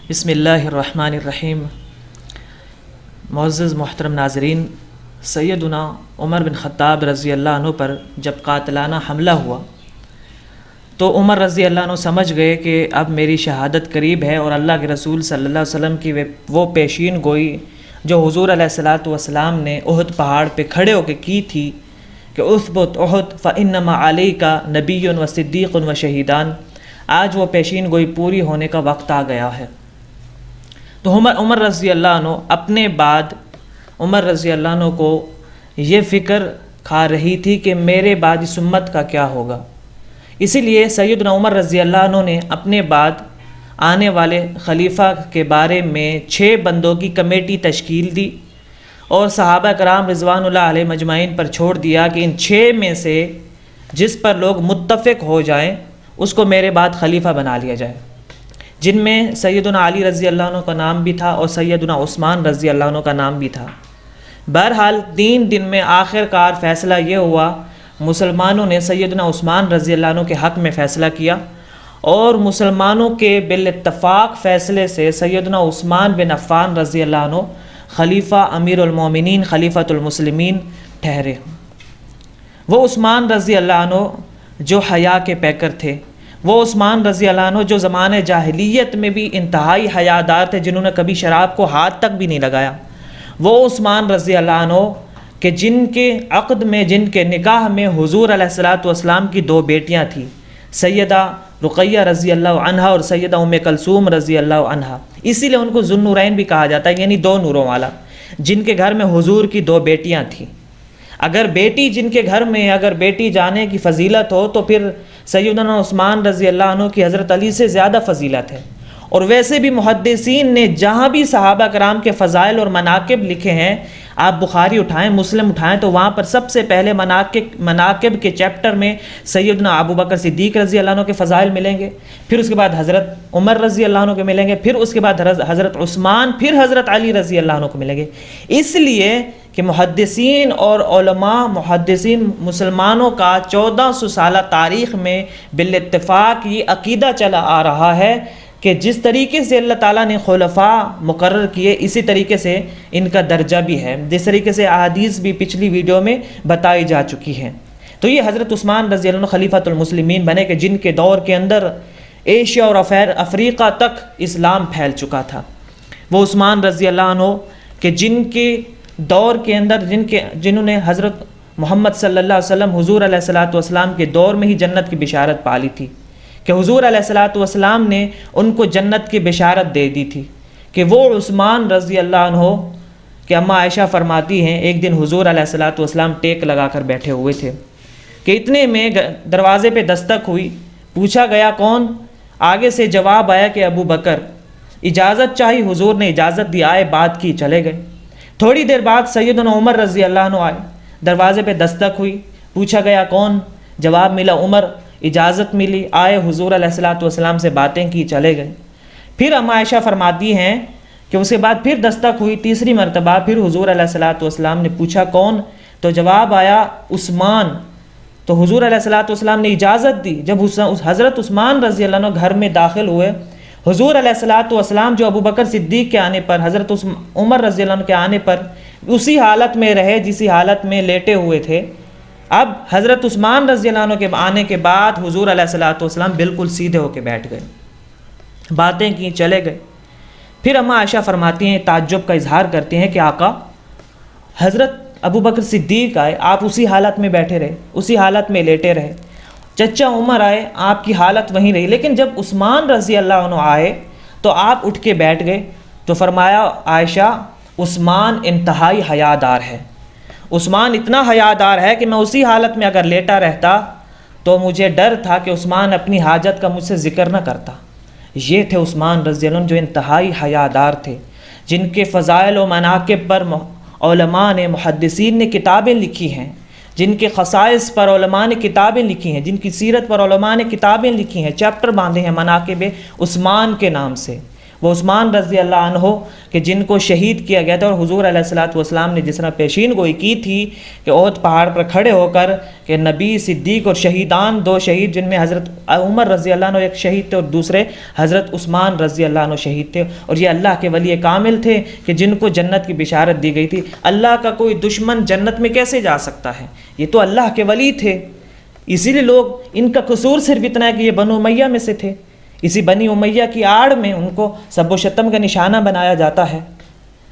بسم اللہ الرحمن الرحیم۔ معزز محترم ناظرین، سیدنا عمر بن خطاب رضی اللہ عنہ پر جب قاتلانہ حملہ ہوا تو عمر رضی اللہ عنہ سمجھ گئے کہ اب میری شہادت قریب ہے، اور اللہ کے رسول صلی اللہ علیہ وسلم کی وہ پیشین گوئی جو حضور علیہ الصلاۃ والسلام نے احد پہاڑ پہ کھڑے ہو کے کی تھی کہ اثبت احد فانما علیک نبی و صدیق و شہیدان، آج وہ پیشین گوئی پوری ہونے کا وقت آ گیا ہے۔ تو عمر رضی اللہ عنہ اپنے بعد عمر رضی اللہ عنہ کو یہ فکر کھا رہی تھی کہ میرے بعد اس امت کا کیا ہوگا، اسی لیے سیدنا عمر رضی اللہ عنہ نے اپنے بعد آنے والے خلیفہ کے بارے میں 6 بندوں کی کمیٹی تشکیل دی اور صحابہ کرام رضوان اللہ علیہ مجمعین پر چھوڑ دیا کہ ان 6 میں سے جس پر لوگ متفق ہو جائیں اس کو میرے بعد خلیفہ بنا لیا جائے، جن میں سیدنا علی رضی اللہ عنہ کا نام بھی تھا اور سیدنا عثمان رضی اللہ عنہ کا نام بھی تھا۔ بہرحال 3 دن میں آخر کار فیصلہ یہ ہوا، مسلمانوں نے سیدنا عثمان رضی اللہ عنہ کے حق میں فیصلہ کیا، اور مسلمانوں کے بالاتفاق فیصلے سے سیدنا عثمان بن عفان رضی اللہ عنہ خلیفہ امیر المومنین خلیفۃ المسلمین ٹھہرے۔ وہ عثمان رضی اللہ عنہ جو حیا کے پیکر تھے، وہ عثمان رضی اللہ عنہ جو زمانہ جاہلیت میں بھی انتہائی حیادار تھے، جنہوں نے کبھی شراب کو ہاتھ تک بھی نہیں لگایا، وہ عثمان رضی اللہ عنہ کہ جن کے عقد میں، جن کے نکاح میں حضور علیہ الصلاۃ والسلام کی 2 بیٹیاں تھیں، سیدہ رقیہ رضی اللہ عنہا اور سیدہ ام کلثوم رضی اللہ عنہا، اسی لیے ان کو ذو النورین بھی کہا جاتا ہے، یعنی 2 نوروں والا، جن کے گھر میں حضور کی 2 بیٹیاں تھیں۔ اگر بیٹی جن کے گھر میں اگر بیٹی جانے کی فضیلت ہو تو پھر سیدنا عثمان رضی اللہ عنہ کی حضرت علی سے زیادہ فضیلت ہے۔ اور ویسے بھی محدثین نے جہاں بھی صحابہ کرام کے فضائل اور مناقب لکھے ہیں، آپ بخاری اٹھائیں، مسلم اٹھائیں، تو وہاں پر سب سے پہلے مناقب کے چیپٹر میں سیدنا ابو بکر صدیق رضی اللہ عنہ کے فضائل ملیں گے، پھر اس کے بعد حضرت عمر رضی اللہ عنہ کے ملیں گے، پھر اس کے بعد حضرت عثمان، پھر حضرت علی رضی اللہ عنہ کو ملیں گے۔ اس لیے کہ محدثین اور علماء محدثین مسلمانوں کا 1400 سالہ تاریخ میں بالاتفاق یہ عقیدہ چلا آ رہا ہے کہ جس طریقے سے اللہ تعالیٰ نے خلفاء مقرر کیے، اسی طریقے سے ان کا درجہ بھی ہے، جس طریقے سے احادیث بھی پچھلی ویڈیو میں بتائی جا چکی ہیں۔ تو یہ حضرت عثمان رضی اللہ عنہ خلیفۃ المسلمین بنے کہ جن کے دور کے اندر ایشیا اور افریقہ تک اسلام پھیل چکا تھا۔ وہ عثمان رضی اللہ عنہ کہ جن کے دور کے اندر جنہوں نے حضرت محمد صلی اللہ علیہ وسلم حضور علیہ الصلاۃ والسلام کے دور میں ہی جنت کی بشارت پالی تھی، کہ حضور علیہ الصلاۃ والسلام نے ان کو جنت کی بشارت دے دی تھی، کہ وہ عثمان رضی اللہ عنہ کہ اماں عائشہ فرماتی ہیں ایک دن حضور علیہ الصلاۃ والسلام ٹیک لگا کر بیٹھے ہوئے تھے کہ اتنے میں دروازے پہ دستک ہوئی، پوچھا گیا کون؟ آگے سے جواب آیا کہ ابو بکر۔ اجازت چاہی، حضور نے اجازت دی، آئے، بات کی، چلے گئے۔ تھوڑی دیر بعد سیدنا عمر رضی اللہ عنہ آئے، دروازے پہ دستک ہوئی، پوچھا گیا کون؟ جواب ملا عمر، اجازت ملی، آئے، حضور علیہ الصلاۃ والسلام سے باتیں کی، چلے گئے۔ پھر اماں عائشہ فرماتی ہیں کہ اس کے بعد پھر دستک ہوئی 3ری مرتبہ، پھر حضور علیہ الصلاۃ والسلام نے پوچھا کون؟ تو جواب آیا عثمان۔ تو حضور علیہ الصلاۃ والسلام نے اجازت دی۔ جب حضرت عثمان رضی اللہ عنہ گھر میں داخل ہوئے، حضور علیہ الصلاۃ والسلام جو ابو بکر صدیق کے آنے پر، حضرت عمر رضی اللہ عنہ کے آنے پر اسی حالت میں رہے جسی حالت میں لیٹے ہوئے تھے۔ اب حضرت عثمان رضی اللہ عنہ کے آنے کے بعد حضور علیہ الصلاۃ والسلام بالکل سیدھے ہو کے بیٹھ گئے، باتیں کی، چلے گئے۔ پھر اماں عائشہ فرماتی ہیں، تعجب کا اظہار کرتے ہیں کہ آقا حضرت ابو بکر صدیق آئے، آپ اسی حالت میں بیٹھے رہے، اسی حالت میں لیٹے رہے، چچا عمر آئے، آپ کی حالت وہیں رہی، لیکن جب عثمان رضی اللہ عنہ آئے تو آپ اٹھ کے بیٹھ گئے۔ تو فرمایا عائشہ عثمان انتہائی حیادار ہے، عثمان اتنا حیادار ہے کہ میں اسی حالت میں اگر لیٹا رہتا تو مجھے ڈر تھا کہ عثمان اپنی حاجت کا مجھ سے ذکر نہ کرتا۔ یہ تھے عثمان رضی اللہ عنہ جو انتہائی حیادار تھے، جن کے فضائل و مناقب پر علماء نے، محدثین نے کتابیں لکھی ہیں، جن کے خصائص پر علماء نے کتابیں لکھی ہیں، جن کی سیرت پر علماء نے کتابیں لکھی ہیں، چیپٹر باندھے ہیں مناقب عثمان کے نام سے۔ وہ عثمان رضی اللہ عنہ کہ جن کو شہید کیا گیا تھا، اور حضور علیہ الصلاۃ والسلام نے جس طرح پیشین گوئی کی تھی کہ احد پہاڑ پر کھڑے ہو کر کہ نبی، صدیق اور شہیدان، دو شہید جن میں حضرت عمر رضی اللہ عنہ ایک شہید تھے اور دوسرے حضرت عثمان رضی اللہ عنہ شہید تھے، اور یہ اللہ کے ولی کامل تھے کہ جن کو جنت کی بشارت دی گئی تھی۔ اللہ کا کوئی دشمن جنت میں کیسے جا سکتا ہے؟ یہ تو اللہ کے ولی تھے، اسی لیے لوگ ان کا قصور صرف اتنا ہے کہ یہ بنو امیہ میں سے تھے، اسی بنی امیہ کی آڑ میں ان کو سب و شتم کا نشانہ بنایا جاتا ہے۔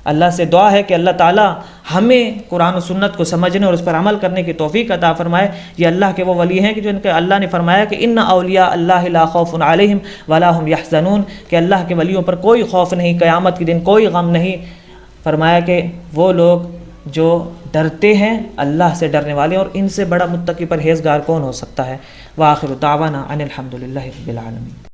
اللہ سے دعا ہے کہ اللہ تعالی ہمیں قرآن و سنت کو سمجھنے اور اس پر عمل کرنے کی توفیق عطا فرمائے۔ یہ اللہ کے وہ ولی ہیں کہ جو ان کے اللہ نے فرمایا کہ ان اولیاء اللہ لا خوف علیہم ولا هم یحزنون، کہ اللہ کے ولیوں پر کوئی خوف نہیں، قیامت کے دن کوئی غم نہیں۔ فرمایا کہ وہ لوگ جو ڈرتے ہیں اللہ سے ڈرنے والے، اور ان سے بڑا متقی پرہیزگار کون ہو سکتا ہے۔ وآخر دعوانا ان الحمد للہ رب العالمین۔